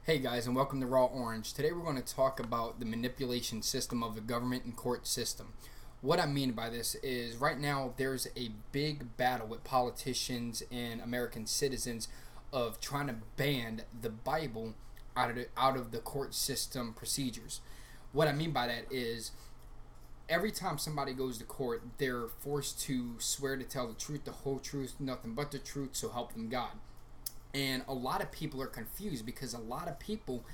Hey guys, and welcome to Raw Orange. Today we're going to talk about the manipulation system of the government and court system. What I mean by this is right now there's a big battle with politicians and American citizens of trying to ban the Bible out of the court system procedures. What I mean by that is every time somebody goes to court, they're forced to swear to tell the truth, the whole truth, nothing but the truth, so help them God. And a lot of people are confused because a lot of people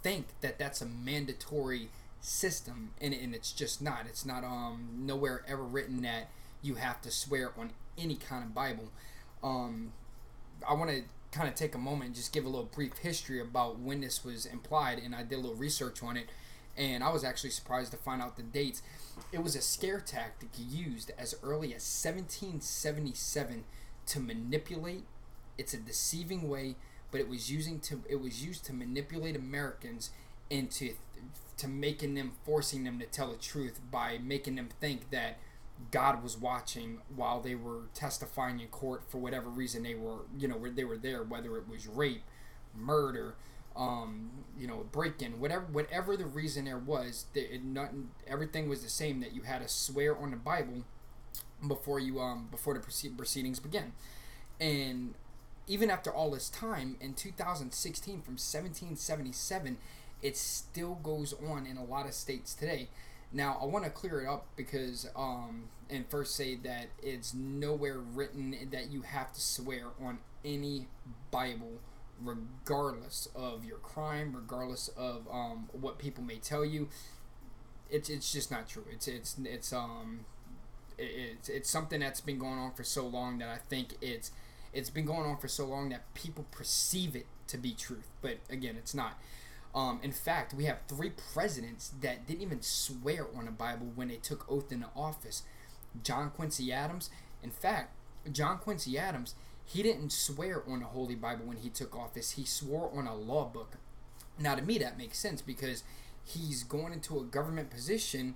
think that that's a mandatory system, and it's just not. It's not nowhere ever written that you have to swear on any kind of Bible. I want to kind of take a moment and just give a little brief history about when this was implied, and I did a little research on it, and I was actually surprised to find out the dates. It was a scare tactic used as early as 1777 to manipulate. It's a deceiving way, but it was used to manipulate Americans into forcing them to tell the truth by making them think that God was watching while they were testifying in court for whatever reason they were there, whether it was rape, murder, break-in, whatever the reason there was. Everything was the same, that you had to swear on the Bible before the proceedings began. And even after all this time, in 2016, from 1777, it still goes on in a lot of states today. Now, I want to clear it up because, and first say that it's nowhere written that you have to swear on any Bible, regardless of your crime, regardless of what people may tell you. It's just not true. It's something that's been going on for so long that I think it's been going on for so long that people perceive it to be truth. But again, it's not. In fact, we have 3 presidents that didn't even swear on the Bible when they took oath into office. John Quincy Adams. In fact, John Quincy Adams, he didn't swear on the Holy Bible when he took office. He swore on a law book. Now, to me, that makes sense because he's going into a government position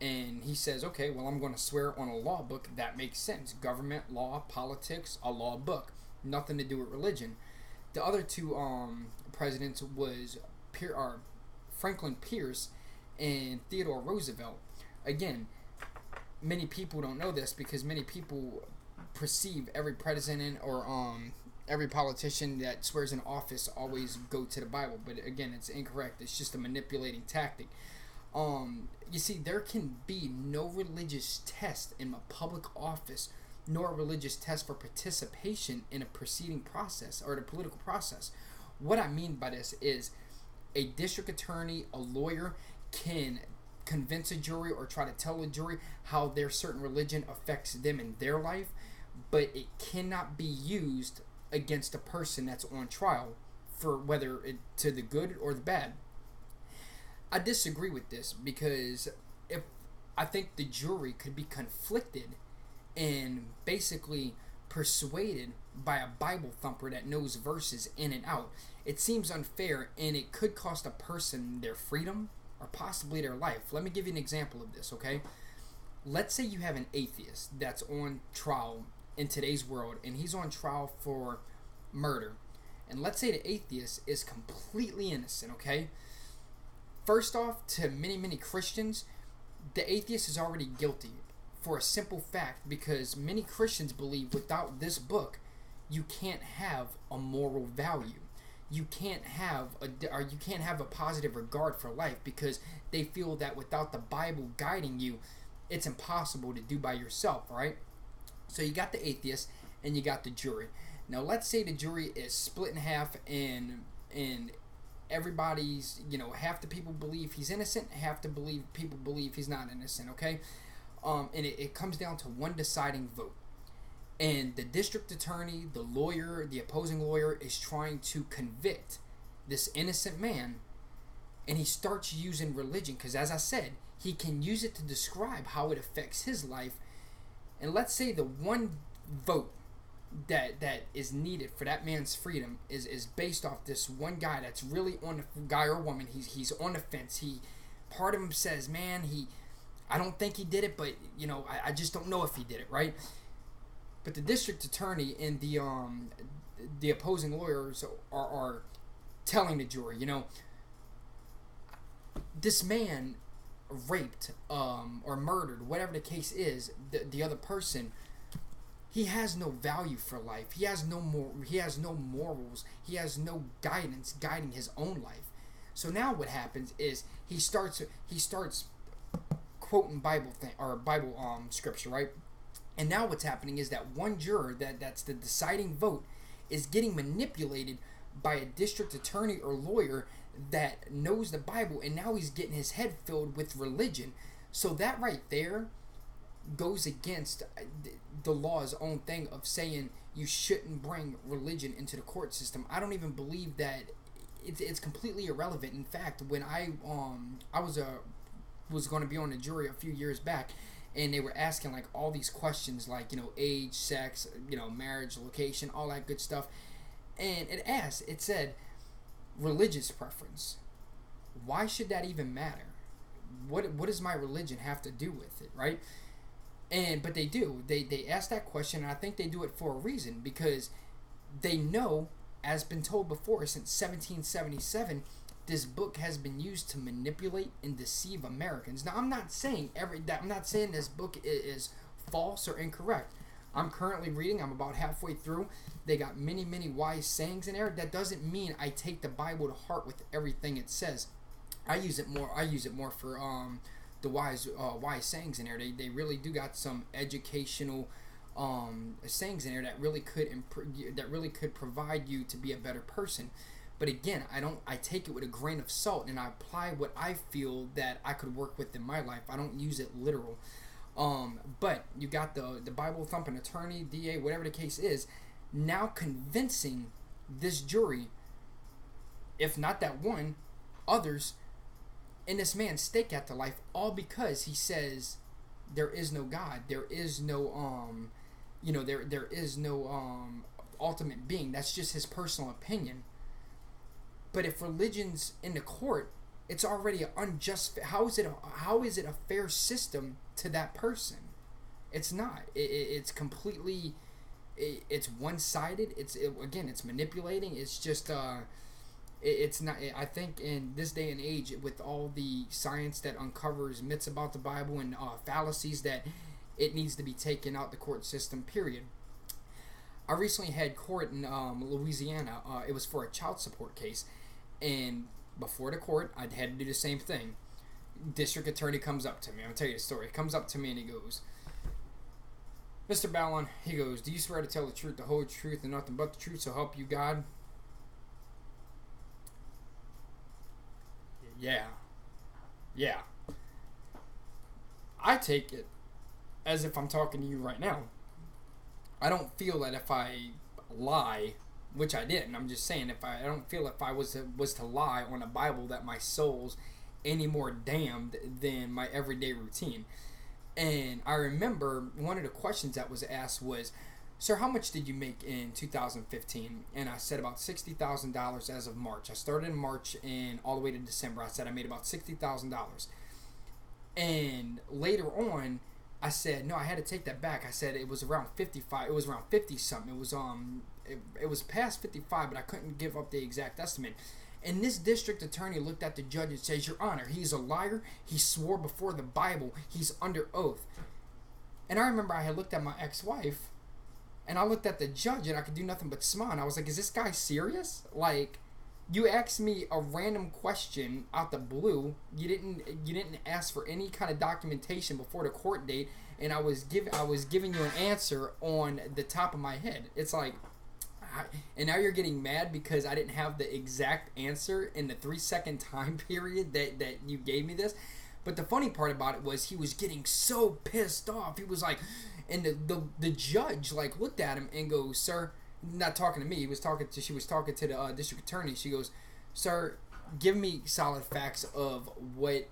and he says, okay, well, I'm going to swear on a law book. That makes sense. Government, law, politics, a law book. Nothing to do with religion. The other 2 presidents was Franklin Pierce and Theodore Roosevelt. Again, many people don't know this because many people perceive every president or every politician that swears in office always go to the Bible. But again, it's incorrect. It's just a manipulating tactic. You see, there can be no religious test in a public office, nor a religious test for participation in a proceeding process or the political process. What I mean by this is a district attorney, a lawyer can convince a jury or try to tell a jury how their certain religion affects them in their life, but it cannot be used against a person that's on trial for whether it to the good or the bad. I disagree with this because if I think the jury could be conflicted and basically persuaded by a Bible thumper that knows verses in and out. It seems unfair, and it could cost a person their freedom or possibly their life. Let me give you an example of this, okay? Let's say you have an atheist that's on trial in today's world, and he's on trial for murder. And let's say the atheist is completely innocent, okay? First off, to many Christians, the atheist is already guilty for a simple fact, because many Christians believe without this book, you can't have a moral value. You can't have a positive regard for life because they feel that without the Bible guiding you, it's impossible to do by yourself, right? So you got the atheist and you got the jury. Now let's say the jury is split in half and everybody's, half the people believe he's innocent, half the people believe he's not innocent, okay? And it comes down to one deciding vote. And the district attorney, the lawyer, the opposing lawyer is trying to convict this innocent man, and he starts using religion because, as I said, he can use it to describe how it affects his life. And let's say the one vote that is needed for that man's freedom is based off this one guy that's really on the guy or woman. He's on the fence. Part of him says, man, I don't think he did it, but I just don't know if he did it, right? But the district attorney and the opposing lawyers are telling the jury, this man raped or murdered, whatever the case is, the other person. He has no value for life. He has no morals. He has no guidance guiding his own life. So now what happens is he starts quoting Bible scripture, right? And now what's happening is that one juror that's the deciding vote is getting manipulated by a district attorney or lawyer that knows the Bible, and now he's getting his head filled with religion. So that right there goes against the law's own thing of saying you shouldn't bring religion into the court system. I don't even believe that it's completely irrelevant. In fact, when I was going to be on a jury a few years back, and they were asking like all these questions like age, sex, marriage, location, all that good stuff, and it said religious preference. Why should that even matter? What does my religion have to do with it, right? But they do. They ask that question, and I think they do it for a reason, because they know, as been told before, since 1777, this book has been used to manipulate and deceive Americans. Now, I'm not saying this book is false or incorrect. I'm currently reading. I'm about halfway through. They got many, many wise sayings in there. That doesn't mean I take the Bible to heart with everything it says. I use it more for the wise sayings in there. They really do got some educational sayings in there that really could provide you to be a better person. But again, I take it with a grain of salt, and I apply what I feel that I could work with in my life. I don't use it literal. But you got the Bible thumping attorney, DA, whatever the case is, now convincing this jury, if not that one, others, in this man's stake at the life, all because he says there is no God, there is no there is no ultimate being. That's just his personal opinion. But if religion's in the court, it's already an unjust. How is it a fair system to that person? It's not. It's completely. It's one-sided. It's manipulating. It's just. It's not. I think in this day and age, with all the science that uncovers myths about the Bible and fallacies, that it needs to be taken out the court system. Period. I recently had court in Louisiana. It was for a child support case. And before the court, I had to do the same thing. District attorney comes up to me. I'm going to tell you the story. He comes up to me and he goes, Mr. Ballon, he goes, do you swear to tell the truth, the whole truth, and nothing but the truth, so help you God? Yeah. I take it as if I'm talking to you right now. I don't feel that if I lie, which I didn't. I'm just saying, I don't feel if I was to lie on a Bible that my soul's any more damned than my everyday routine. And I remember one of the questions that was asked was, sir, how much did you make in 2015? And I said about $60,000 as of March. I started in March and all the way to December. I said I made about $60,000. And later on, I said, no, I had to take that back. I said it was around 55. It was around 50 something. It was past 55, but I couldn't give up the exact estimate. And this district attorney looked at the judge and says, Your Honor, he's a liar. He swore before the Bible. He's under oath. And I remember I had looked at my ex-wife, and I looked at the judge, and I could do nothing but smile. And I was like, is this guy serious? Like, you asked me a random question out the blue. You didn't ask for any kind of documentation before the court date, and I was giving you an answer on the top of my head. It's like, and now you're getting mad because I didn't have the exact answer in the 3-second time period that you gave me this. But the funny part about it was he was getting so pissed off. He was like, and the judge like looked at him and goes, sir, not talking to me. She was talking to the district attorney. She goes, sir, give me solid facts of what.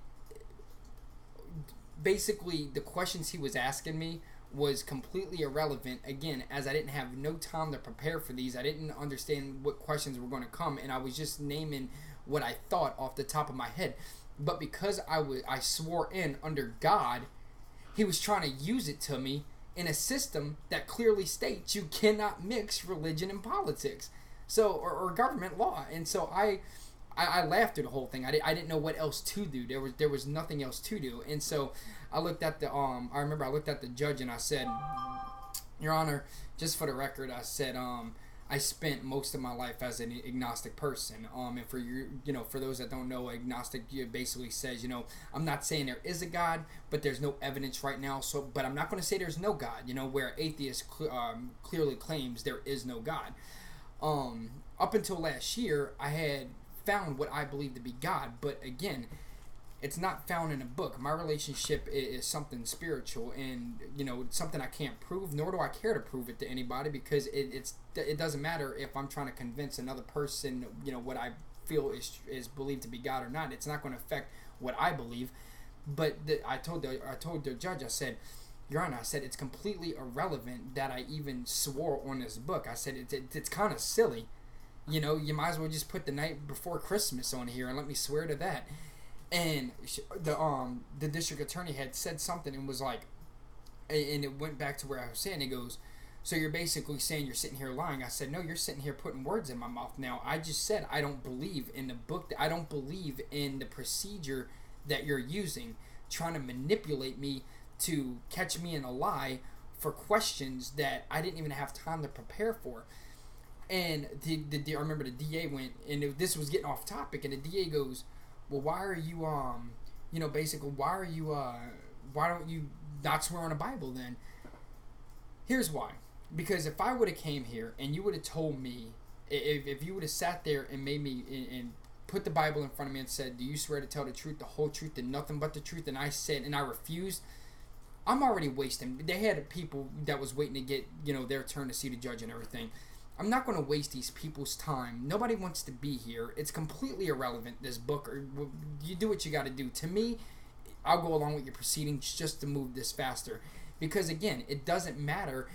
Basically, the questions he was asking me was completely irrelevant, again, as I didn't have no time to prepare for these. I didn't understand what questions were going to come, and I was just naming what I thought off the top of my head. But because I swore in under God, he was trying to use it to me in a system that clearly states you cannot mix religion and politics. So or government law. And so I laughed through the whole thing. I didn't know what else to do. There was nothing else to do. And so I looked at the I remember I looked at the judge and I said, Your Honor, just for the record, I said I spent most of my life as an agnostic person. And for for those that don't know, agnostic basically says, I'm not saying there is a God, but there's no evidence right now. So, but I'm not going to say there's no God. Where atheist clearly claims there is no God. Up until last year, I had found what I believe to be God, but again, it's not found in a book. My relationship is something spiritual, and it's something I can't prove, nor do I care to prove it to anybody, because it doesn't matter if I'm trying to convince another person what I feel is believed to be God or not. It's not going to affect what I believe. But I told the judge, I said, Your Honor, I said it's completely irrelevant that I even swore on this book. I said it's kind of silly. You might as well just put the night before Christmas on here and let me swear to that. And the district attorney had said something and was like, and it went back to where I was saying. He goes, so you're basically saying you're sitting here lying. I said, no, you're sitting here putting words in my mouth. Now, I just said I don't believe in the book. I don't believe in the procedure that you're using, trying to manipulate me to catch me in a lie for questions that I didn't even have time to prepare for. And I remember the DA went, and this was getting off topic, and the DA goes, well, why are you, basically, why don't you not swear on the Bible then? Here's why. Because if I would have came here and you would have told me, if you would have sat there and made me, and put the Bible in front of me and said, do you swear to tell the truth, the whole truth, and nothing but the truth, and I said, and I refused, I'm already wasting. They had people that was waiting to get, their turn to see the judge and everything. I'm not going to waste these people's time. Nobody wants to be here. It's completely irrelevant, this book. Or you do what you got to do. To me, I'll go along with your proceedings just to move this faster. Because, again, it doesn't matter.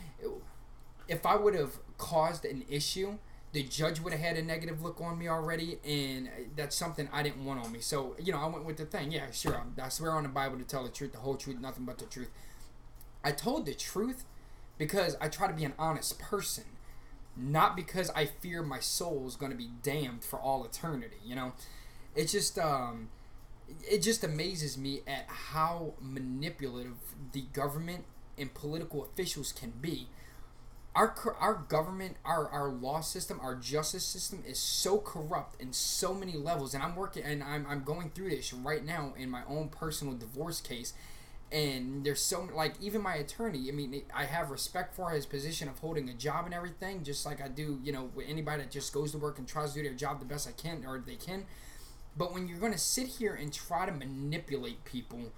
If I would have caused an issue, the judge would have had a negative look on me already, and that's something I didn't want on me. So, I went with the thing. Yeah, sure, I swear on the Bible to tell the truth, the whole truth, nothing but the truth. I told the truth because I try to be an honest person. Not because I fear my soul is going to be damned for all eternity, It just amazes me at how manipulative the government and political officials can be. Our government, our law system, our justice system is so corrupt in so many levels, and I'm going through this right now in my own personal divorce case. And there's so, even my attorney, I have respect for his position of holding a job and everything, just like I do, with anybody that just goes to work and tries to do their job the best I can, or they can. But when you're going to sit here and try to manipulate people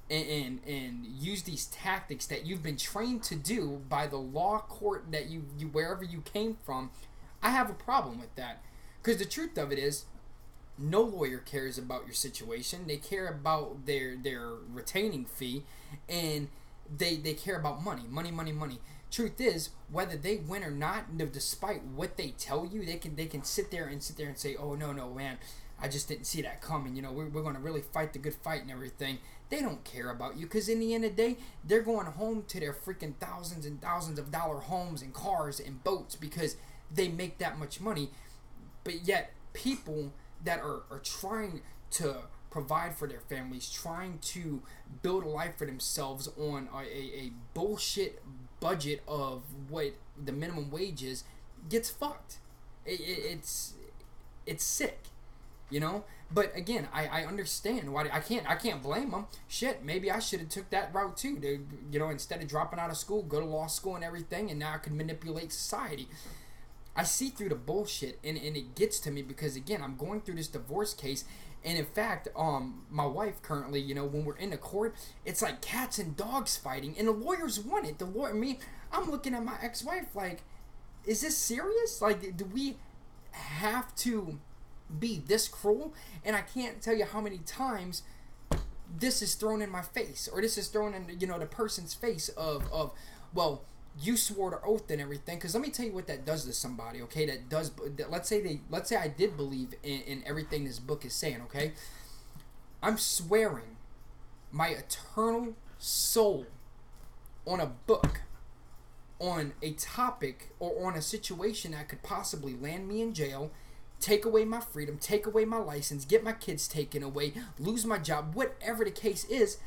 and use these tactics that you've been trained to do by the law court that you wherever you came from, I have a problem with that. Because the truth of it is, no lawyer cares about your situation. They care about their retaining fee, and they care about money. Truth is, whether they win or not, despite what they tell you, they can sit there and say, oh no man, I just didn't see that coming. We're going to really fight the good fight and everything. They don't care about you, because in the end of the day, they're going home to their freaking thousands and thousands of dollar homes and cars and boats because they make that much money. But yet people that are trying to provide for their families, trying to build a life for themselves on a bullshit budget of what the minimum wage is, gets fucked. It's sick, But again, I understand why. I can't blame them. Shit, maybe I should have took that route too. To, instead of dropping out of school, go to law school and everything, and now I can manipulate society. I see through the bullshit, and it gets to me because, again, I'm going through this divorce case, and in fact, my wife currently, when we're in the court, it's like cats and dogs fighting, and the lawyers want it. I'm looking at my ex-wife like, is this serious? Like, do we have to be this cruel? And I can't tell you how many times this is thrown in my face, or this is thrown in, the person's face of well, you swore to oath and everything. Because let me tell you what that does to somebody, okay? Let's say I did believe in everything this book is saying, okay? I'm swearing my eternal soul on a book, on a topic or on a situation that could possibly land me in jail, take away my freedom, take away my license, get my kids taken away, lose my job, whatever the case is.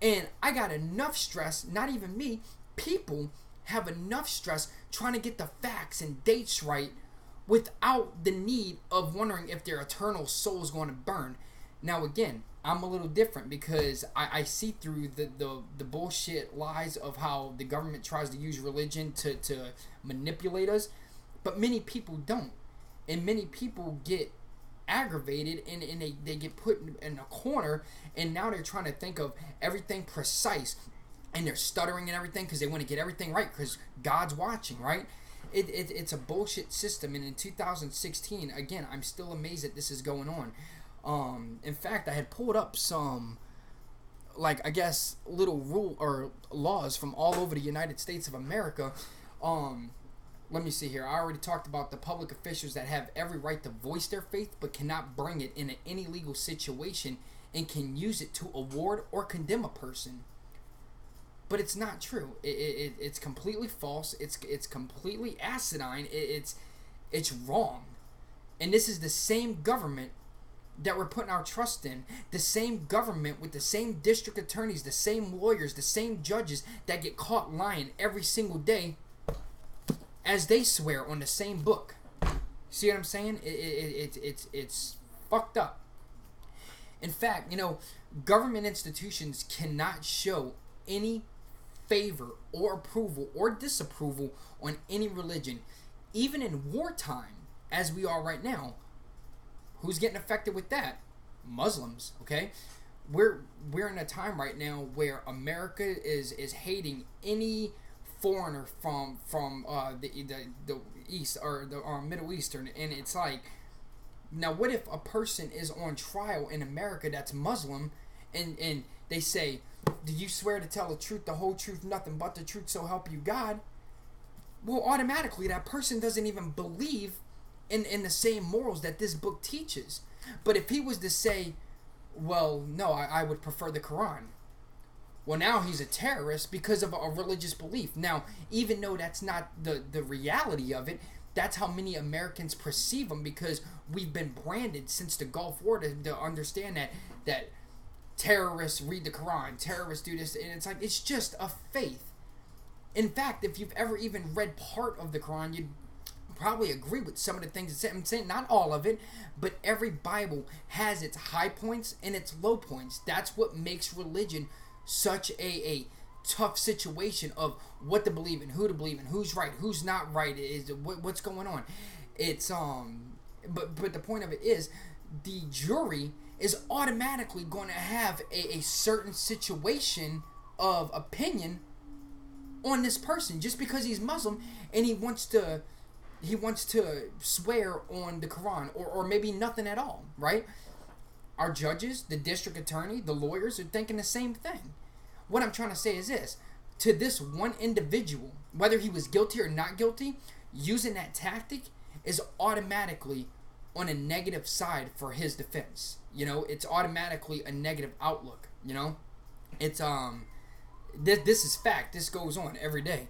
And I got enough stress, not even me, people have enough stress trying to get the facts and dates right without the need of wondering if their eternal soul is going to burn. Now again, I'm a little different because I see through the bullshit lies of how the government tries to use religion to manipulate us, but many people don't. And many people get aggravated and they get put in a corner, and now they're trying to think of everything precise, and they're stuttering and everything because they want to get everything right because God's watching, right? It's a bullshit system, and in 2016, again, I'm still amazed that this is going on. In fact, I had pulled up some, like, I guess, little rule or laws from all over the United States of America. Let me see here. I already talked about the public officials that have every right to voice their faith but cannot bring it into any legal situation and can use it to award or condemn a person. But it's not true. It's completely false. It's completely asinine. It's wrong. And this is the same government that we're putting our trust in. The same government with the same district attorneys, the same lawyers, the same judges that get caught lying every single day as they swear on the same book. See what I'm saying? It's fucked up. In fact, government institutions cannot show any favor or approval or disapproval on any religion, even in wartime, as we are right now. Who's getting affected with that? Muslims. Okay, we're in a time right now where America is hating any foreigner from the East or the Middle Eastern, and it's like, now what if a person is on trial in America that's Muslim, and they say, do you swear to tell the truth, the whole truth, nothing but the truth, so help you God? Well, automatically that person doesn't even believe in the same morals that this book teaches. But if he was to say, well, no, I would prefer the Quran, well, now he's a terrorist because of a religious belief. Now, even though that's not the reality of it, that's how many Americans perceive them, because we've been branded since the Gulf War to understand that terrorists read the Quran, terrorists do this, and it's like, it's just a faith. In fact, if you've ever even read part of the Quran, you'd probably agree with some of the things it said. I'm saying not all of it, but every Bible has its high points and its low points. That's what makes religion such a tough situation of what to believe in, who to believe in, who's right, who's not right, is what's going on. It's but the point of it is, the jury is automatically going to have a certain situation of opinion on this person just because he's Muslim and he wants to swear on the Quran, or maybe nothing at all, right? Our judges, the district attorney, the lawyers are thinking the same thing. What I'm trying to say is this: to this one individual, whether he was guilty or not guilty, using that tactic is automatically on a negative side for his defense. It's automatically a negative outlook. It's this is fact. This goes on every day.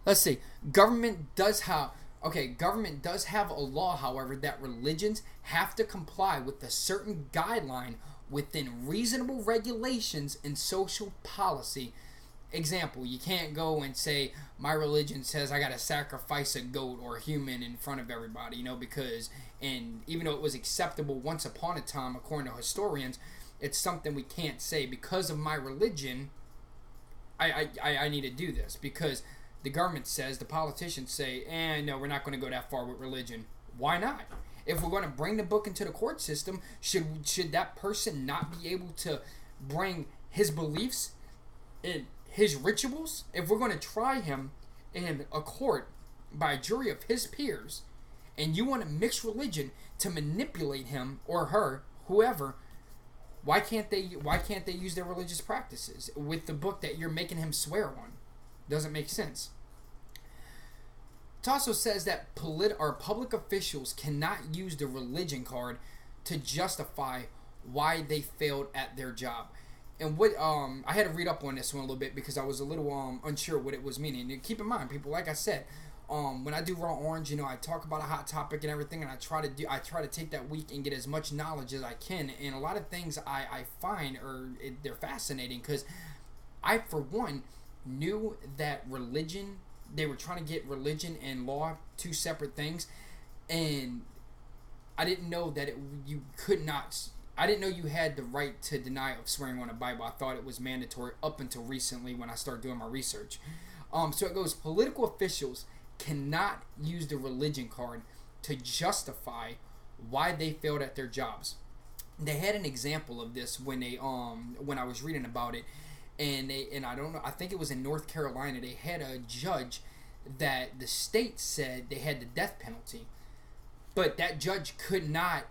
Let's see. Government does have a law, however, that religions have to comply with a certain guideline within reasonable regulations and social policy. Example, you can't go and say, my religion says I gotta sacrifice a goat or a human in front of everybody, because, and even though it was acceptable once upon a time, according to historians, it's something we can't say because of my religion. I need to do this because the government says, the politicians say, no, we're not going to go that far with religion. Why not? If we're going to bring the book into the court system, should that person not be able to bring his beliefs and his rituals? If we're going to try him in a court by a jury of his peers, and you want to mix religion to manipulate him or her, whoever, why can't they use their religious practices with the book that you're making him swear on? Doesn't make sense. It also says that public officials cannot use the religion card to justify why they failed at their job. And what I had to read up on this one a little bit because I was a little unsure what it was meaning. And keep in mind, people, like I said, when I do Raw Orange, I talk about a hot topic and everything, and I try to take that week and get as much knowledge as I can. And a lot of things I find they're fascinating because I, for one, knew that they were trying to get religion and law two separate things, and I didn't know that you could not. I didn't know you had the right to deny of swearing on the Bible. I thought it was mandatory up until recently when I started doing my research. So it goes, political officials cannot use the religion card to justify why they failed at their jobs. They had an example of this when I was reading about it, and I don't know, I think it was in North Carolina. They had a judge that the state said they had the death penalty, but that judge could not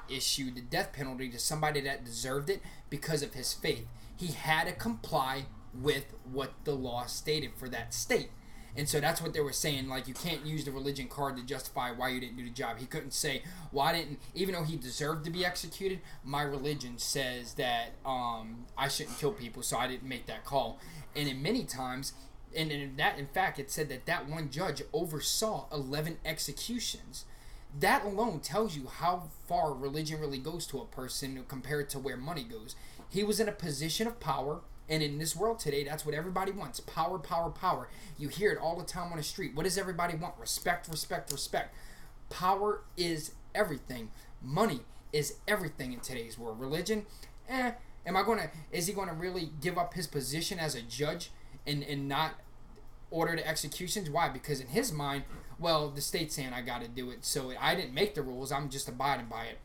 issue the death penalty to somebody that deserved it because of his faith. He had to comply with what the law stated for that state. And so that's what they were saying, like, you can't use the religion card to justify why you didn't do the job. He couldn't say, well, I didn't, even though he deserved to be executed, my religion says that I shouldn't kill people, so I didn't make that call. And in many times, and in fact, it said that one judge oversaw 11 executions. That alone tells you how far religion really goes to a person compared to where money goes. He was in a position of power. And in this world today, that's what everybody wants. Power, power, power. You hear it all the time on the street. What does everybody want? Respect, respect, respect. Power is everything. Money is everything in today's world. Religion, is he going to really give up his position as a judge and not order the executions? Why? Because in his mind, well, the state's saying I got to do it. So I didn't make the rules. I'm just abiding by it.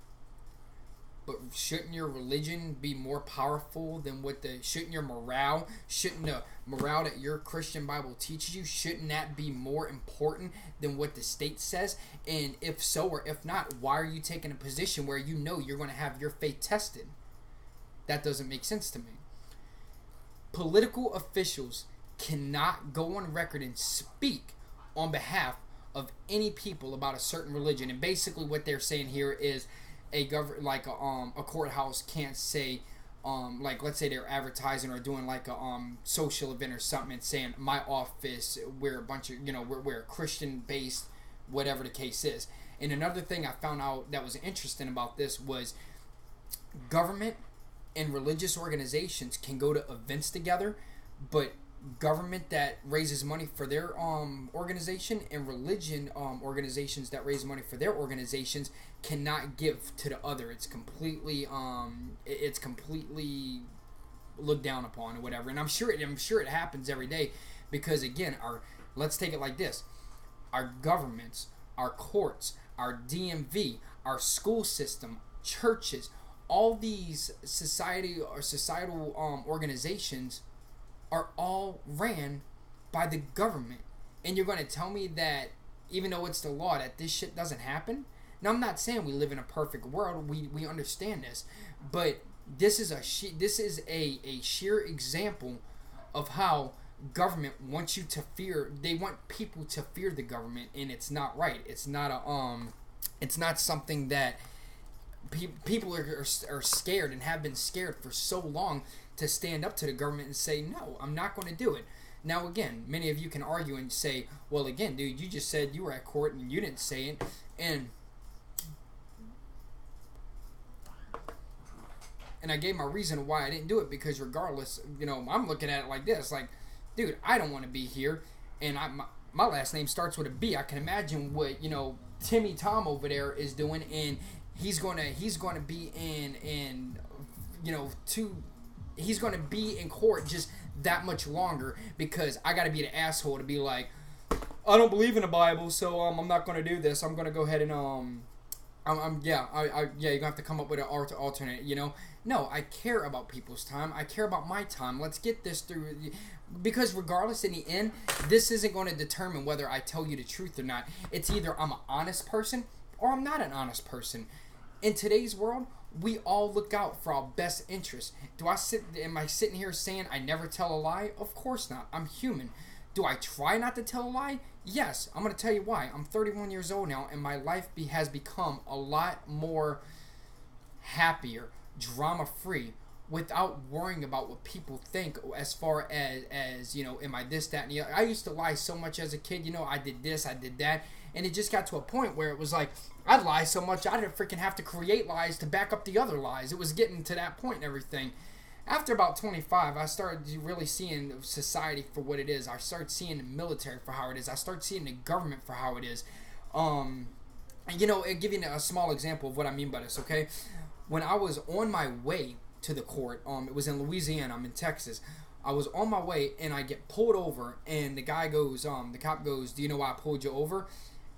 But shouldn't your religion be more powerful than shouldn't your morale, shouldn't the morale that your Christian Bible teaches you, shouldn't that be more important than what the state says? And if so, or if not, why are you taking a position where you know you're going to have your faith tested? That doesn't make sense to me. Political officials cannot go on record and speak on behalf of any people about a certain religion. And basically what they're saying here is a courthouse can't say, like, let's say they're advertising or doing like a social event or something and saying, my office, we're a bunch of, we're Christian based, whatever the case is. And another thing I found out that was interesting about this was government and religious organizations can go to events together, but government that raises money for their organization and religion organizations that raise money for their organizations cannot give to the other. It's completely looked down upon or whatever. And I'm sure it happens every day because, again, let's take it like this: our governments, our courts, our DMV, our school system, churches, all these societal organizations are all ran by the government. And you're going to tell me that even though it's the law that this shit doesn't happen? Now, I'm not saying we live in a perfect world. We understand this. But this is a sheer example of how government wants you to fear. They want people to fear the government, and it's not right. It's not something that people are scared and have been scared for so long to stand up to the government and say, no, I'm not going to do it. Now, again, many of you can argue and say, well, again, dude, you just said you were at court and you didn't say it. And I gave my reason why I didn't do it, because regardless, I'm looking at it like this, like, dude, I don't want to be here. And my last name starts with a B. I can imagine what, Timmy Tom over there is doing, and he's going to be he's going to be in court just that much longer, because I got to be the asshole to be like, I don't believe in the Bible, so I'm not going to do this. I'm going to go ahead and you're going to have to come up with an alternate, No, I care about people's time. I care about my time. Let's get this through, because regardless, in the end, this isn't going to determine whether I tell you the truth or not. It's either I'm an honest person or I'm not an honest person. In today's world, we all look out for our best interests. Am I sitting here saying I never tell a lie? Of course not. I'm human. Do I try not to tell a lie? Yes. I'm going to tell you why. I'm 31 years old now, and my life has become a lot more happier, drama-free, without worrying about what people think as far as you know, am I this, that, and the other. I used to lie so much as a kid, you know, I did this, I did that, and it just got to a point where it was like, I'd lie so much, I didn't freaking have to create lies to back up the other lies. It was getting to that point and everything. After about 25, I started really seeing society for what it is. I started seeing the military for how it is. I started seeing the government for how it is. You know, I'll give you a small example of what I mean by this, okay? When I was on my way to the court, it was in Louisiana, I'm in Texas. I was on my way, and I get pulled over, and the guy goes, the cop goes, do you know why I pulled you over?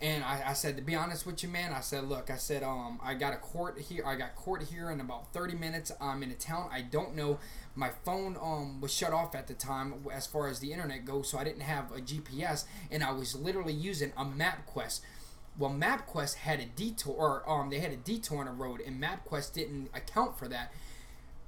And I said, to be honest with you, man, I said, look, I said, I got court here in about 30 minutes. I'm in a town I don't know. My phone was shut off at the time as far as the internet goes, so I didn't have a GPS, and I was literally using a MapQuest. Well, MapQuest had a detour, or they had a detour on the road, and MapQuest didn't account for that.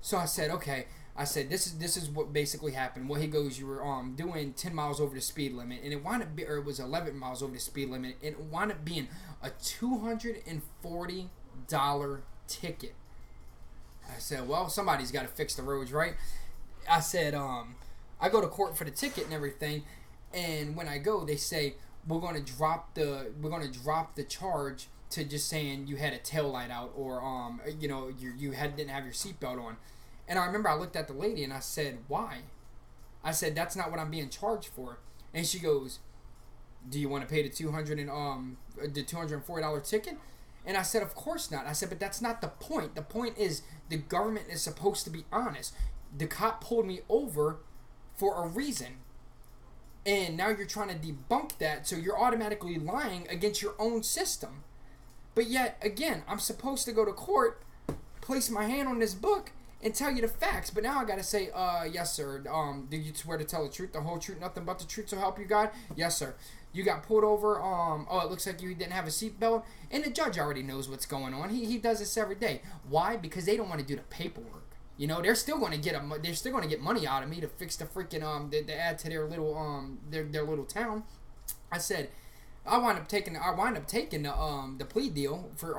So I said, okay. I said, this is what basically happened. Well, he goes, you were doing 10 miles over the speed limit, and it wound up or it was 11 miles over the speed limit, and it wound up being a $240 ticket. I said, well, somebody's got to fix the roads, right? I said, I go to court for the ticket and everything, and when I go, they say we're going to drop the charge to just saying you had a tail light out, or you know, didn't have your seatbelt on. And I remember I looked at the lady and I said, why? I said, that's not what I'm being charged for. And she goes, do you want to pay the $240 ticket? And I said, of course not. I said, but that's not the point. The point is the government is supposed to be honest. The cop pulled me over for a reason. And now you're trying to debunk that, so you're automatically lying against your own system. But yet, again, I'm supposed to go to court, place my hand on this book, and tell you the facts, but now I gotta say, yes, sir. Do you swear to tell the truth, the whole truth, nothing but the truth, so help you God? Yes, sir. You got pulled over. Oh, it looks like you didn't have a seatbelt, and the judge already knows what's going on. He does this every day. Why? Because they don't want to do the paperwork. You know, they're still going to get money out of me to fix the freaking to add to their little their little town. I said, I wind up taking the plea deal for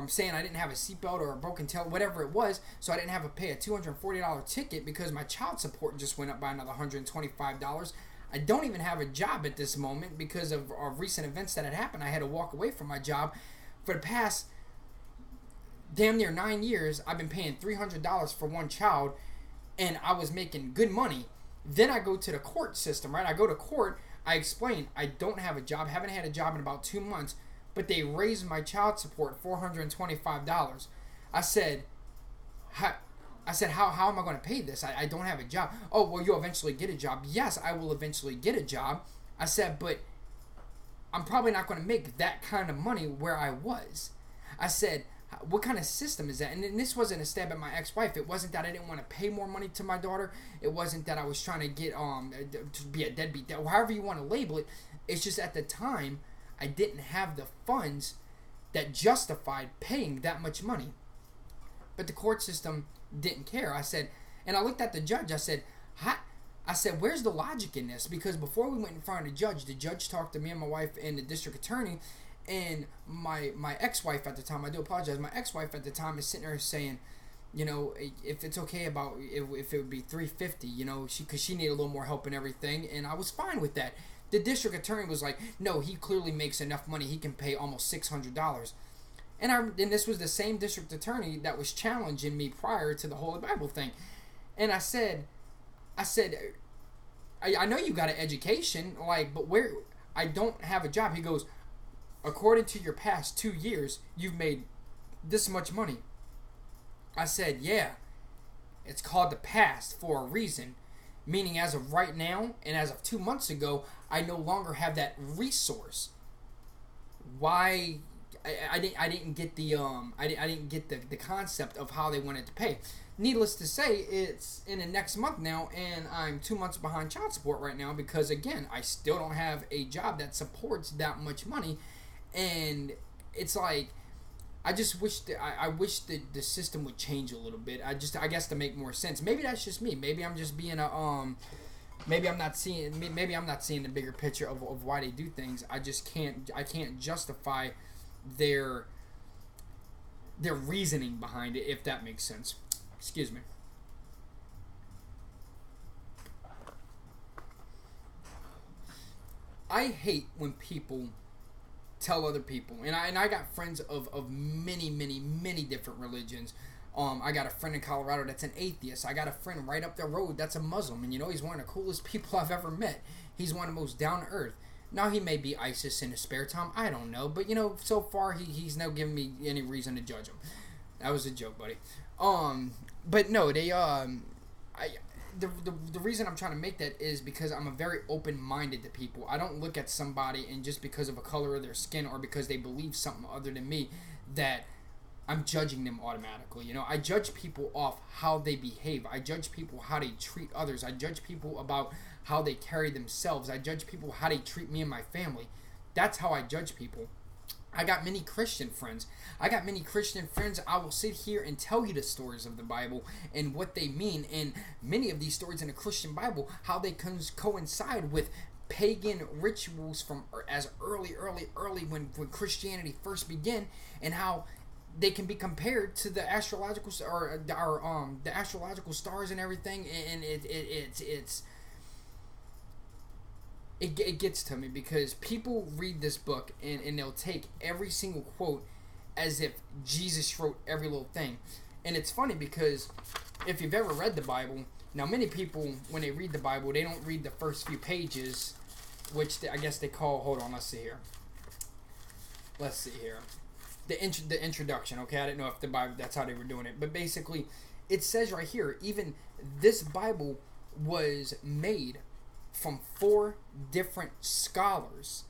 saying I didn't have a seatbelt or a broken tail, whatever it was, so I didn't have to pay a $240 ticket because my child support just went up by another $125. I don't even have a job at this moment because of recent events that had happened. I had to walk away from my job. For the past damn near 9 years, I've been paying $300 for one child, and I was making good money. Then I go to the court system, right? I go to court, I explain, I don't have a job, haven't had a job in about 2 months, but they raised my child support $425. I said, how am I going to pay this? I don't have a job. Oh, well, you'll eventually get a job. Yes, I will eventually get a job. I said, but I'm probably not going to make that kind of money where I was. I said, what kind of system is that? And this wasn't a stab at my ex-wife. It wasn't that I didn't want to pay more money to my daughter. It wasn't that I was trying to get to be a deadbeat. However you want to label it. It's just at the time I didn't have the funds that justified paying that much money. But the court system didn't care. I said, and I looked at the judge. I said, where's the logic in this? Because before we went in front of the judge talked to me and my wife and the district attorney, and my ex-wife at the time, I do apologize, my ex-wife at the time is sitting there saying, you know, if it's okay about, if it would be $350, you know, because she needed a little more help and everything, and I was fine with that. The district attorney was like, no, he clearly makes enough money, he can pay almost $600. And this was the same district attorney that was challenging me prior to the Holy Bible thing. And I said, I know you got an education, like, but where, I don't have a job. He goes, according to your past 2 years, you've made this much money. I said, yeah, it's called the past for a reason. Meaning as of right now, and as of 2 months ago, I no longer have that resource. Why? I didn't get the concept of how they wanted to pay. Needless to say, it's in the next month now, and I'm 2 months behind child support right now because, again, I still don't have a job that supports that much money, and it's like, I just wish that I wish that the system would change a little bit. I guess to make more sense. Maybe that's just me. Maybe I'm just being maybe I'm not seeing the bigger picture of why they do things. I can't justify their reasoning behind it, if that makes sense. Excuse me. I hate when people tell other people, and I got friends of many different religions. I got a friend in Colorado that's an atheist. I got a friend right up the road that's a Muslim, and he's one of the coolest people I've ever met. He's one of the most down to earth. Now he may be ISIS in his spare time, I don't know, but so far he's not giving me any reason to judge him. That was a joke, buddy. But no, the reason I'm trying to make that is because I'm a very open-minded to people. I don't look at somebody and just because of a color of their skin or because they believe something other than me that I'm judging them automatically. I judge people off how they behave. I judge people how they treat others. I judge people about how they carry themselves. I judge people how they treat me and my family. That's how I judge people. I got many Christian friends. I will sit here and tell you the stories of the Bible and what they mean. And many of these stories in the Christian Bible, how they coincide with pagan rituals from as early when Christianity first began, and how they can be compared to the astrological the astrological stars and everything. And it gets to me because people read this book and they'll take every single quote as if Jesus wrote every little thing. And it's funny because if you've ever read the Bible, now many people, when they read the Bible, they don't read the first few pages, which I guess they call, hold on, let's see here. The introduction, okay? I didn't know if the Bible, that's how they were doing it. But basically, it says right here, even this Bible was made from 4 different scholars,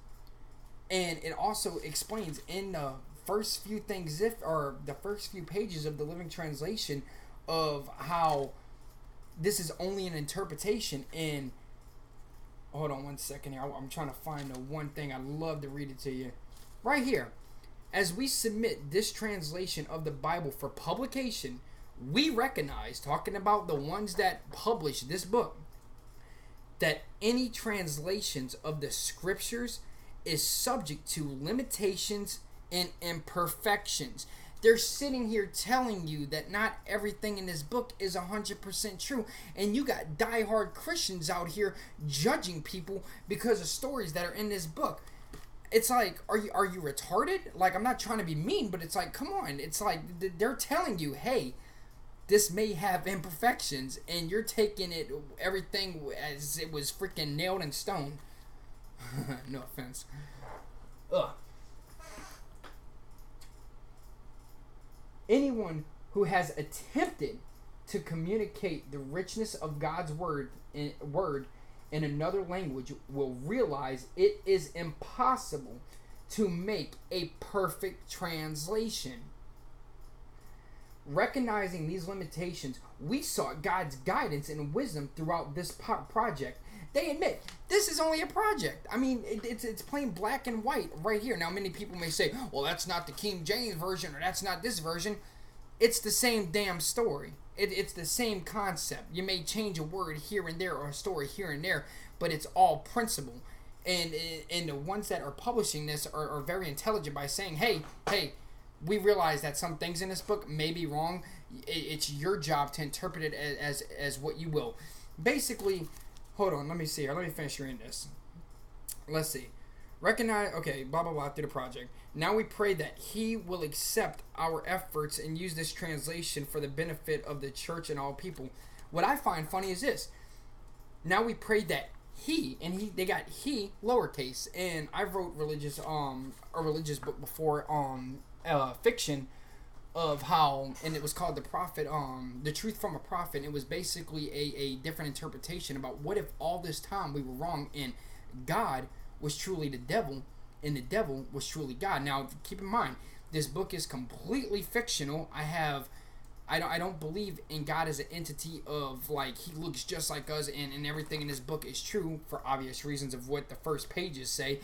and it also explains in the first few things, the first few pages of the Living Translation, of how this is only an interpretation. And hold on one second here, I'm trying to find the one thing. I'd love to read it to you right here. As we submit this translation of the Bible for publication, we recognize, talking about the ones that publish this book, that any translations of the scriptures is subject to limitations and imperfections. They're sitting here telling you that not everything in this book is 100% true, and you got diehard Christians out here judging people because of stories that are in this book. It's like, are you retarded? Like, I'm not trying to be mean, but it's like, come on. It's like they're telling you, hey, this may have imperfections, and you're taking everything as it was freaking nailed in stone. No offense. Ugh. Anyone who has attempted to communicate the richness of God's word in another language will realize it is impossible to make a perfect translation. Recognizing these limitations, we sought God's guidance and wisdom throughout this project. They admit this is only a project. I mean, it's plain black and white right here. Now, many people may say, well, that's not the King James version, or that's not this version. It's the same damn story. It's the same concept. You may change a word here and there or a story here and there, but it's all principle. And the ones that are publishing this are very intelligent by saying, hey, we realize that some things in this book may be wrong. It's your job to interpret it as what you will. Basically, hold on, let me see here. Let me finish reading this. Let's see. Recognize, okay, blah, blah, blah, through the project. Now we pray that He will accept our efforts and use this translation for the benefit of the church and all people. What I find funny is this. Now we pray that He, and they got He lowercase. And I wrote a religious book before, fiction of how, and it was called The Prophet, The Truth from a Prophet. It was basically a different interpretation about what if all this time we were wrong and God was truly the devil and the devil was truly God. Now, keep in mind, this book is completely fictional. I don't believe in God as an entity of, like, He looks just like us and everything in this book is true for obvious reasons of what the first pages say.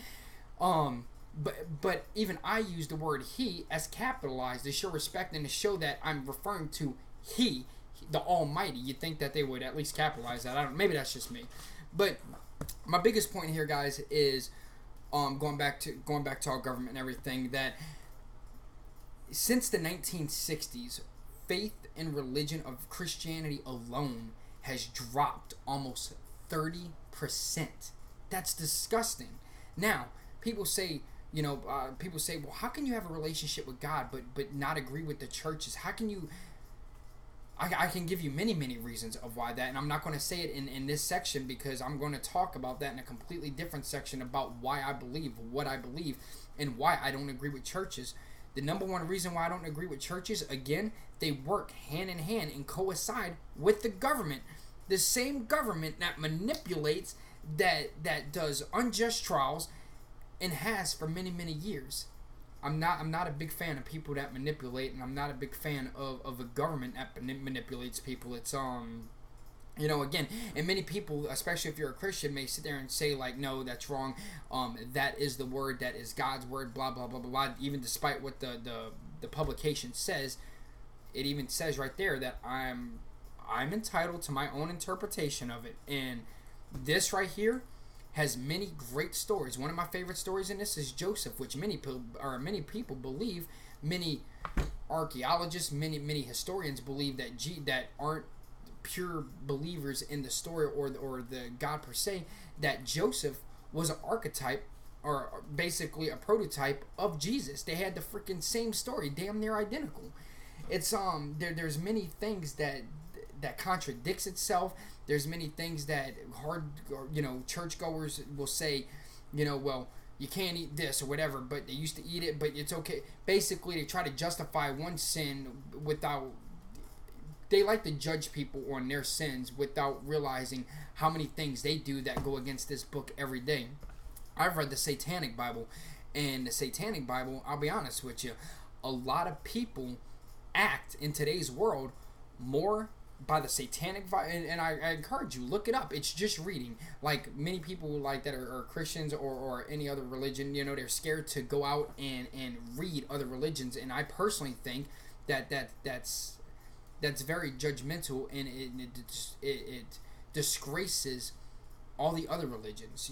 But even I use the word He as capitalized to show respect and to show that I'm referring to He, the Almighty. You'd think that they would at least capitalize that. Maybe that's just me. But my biggest point here, guys, is going back to our government and everything, that since the 1960s, faith in religion of Christianity alone has dropped almost 30%. That's disgusting. Now, people say, well, how can you have a relationship with God but not agree with the churches? How can you? I can give you many reasons of why that, and I'm not going to say it in this section because I'm going to talk about that in a completely different section about why I believe what I believe and why I don't agree with churches. The number one reason why I don't agree with churches, again, they work hand in hand and coincide with the government. The same government that manipulates, that does unjust trials, and has for many years. I'm not a big fan of people that manipulate, and I'm not a big fan of a government that manipulates people. It's again, and many people, especially if you're a Christian, may sit there and say like, no, that's wrong. That is the word, that is God's word, blah blah blah blah blah. Even despite what the publication says, it even says right there that I'm entitled to my own interpretation of it. And this right here has many great stories. One of my favorite stories in this is Joseph, which many people believe, many archaeologists, many historians believe that aren't pure believers in the story or the God per se, that Joseph was an archetype or basically a prototype of Jesus. They had the freaking same story, damn near identical. It's there's many things that contradicts itself. There's many things that churchgoers will say, well, you can't eat this or whatever, but they used to eat it, but it's okay. Basically, they try to justify one sin they like to judge people on their sins without realizing how many things they do that go against this book every day. I've read the Satanic Bible, and the Satanic Bible, I'll be honest with you, a lot of people act in today's world more by the satanic vibe, and I encourage you, look it up. It's just reading. Like many people like that are Christians or any other religion, they're scared to go out and read other religions, and I personally think that's very judgmental, and it disgraces all the other religions.